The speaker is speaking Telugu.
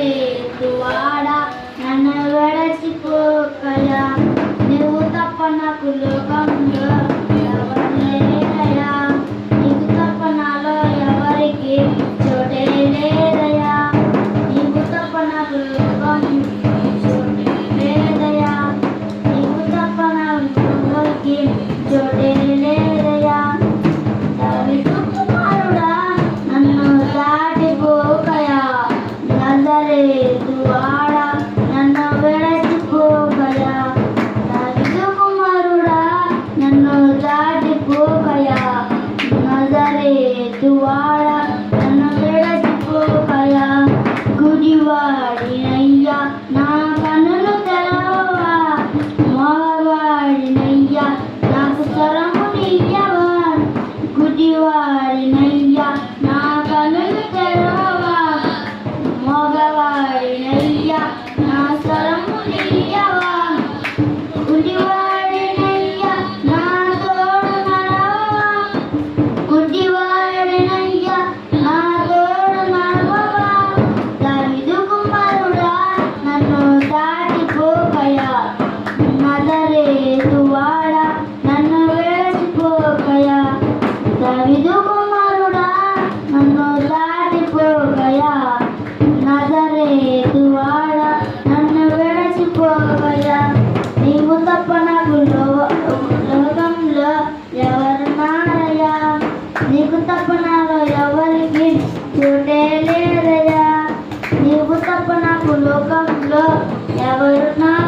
నజరేతువాడా నన్ను విడచిపోకయా, నువ్వు తప్ప నాకు లోకంలో ఎవరు లేరయ్యా, నీకు తప్ప నాలో ఎవరికి చోటే లేదయ్యా, నీకు తప్ప నాకు లోకంలో చోటే లేదయ్యా, నీకు తప్ప నాకు ఎవరికి చోటే లేదయ్యా. దావీదు కుమారుడా నన్ను దాటిపోకయా, నజరేతువాడా నన్ను విడచిపోకయా, దావీదు కుమారుడా నన్ను దాటిపోకయా, నజరేతువాడా నన్ను విడచిపోకయా. గుడివాడినయ్యా నా కన్నులు తెరవవా, మగవాడినయ్యా నాకు స్వరమునియ్యవా, గుడివాడినయ్యా నా కన్నులు తెరవవా, మగవాడినయ్యా నా స్వరమునియ్యవా, గుడివాడినయ్యా నా తోడు నడవవా, గుడివాడినయ్యా నా తోడు నడవవా. దావీదు కుమారుడా నన్ను దాటిపోకయా, నజరేతువాడా నన్ను విడచిపోకయా, దావీదు కుమారుడా నన్ను దాటిపోకయా, నజరేతువాడా నన్ను విడచిపోకయా. నీవు తప్ప నాకు లోకంలో ఎవరున్నారయ్యా, నీకు తప్ప నాలో ఎవరికి చోటే లేదయ్యా, నీవు తప్ప నాకు లోకంలో ఎవరున్నారు.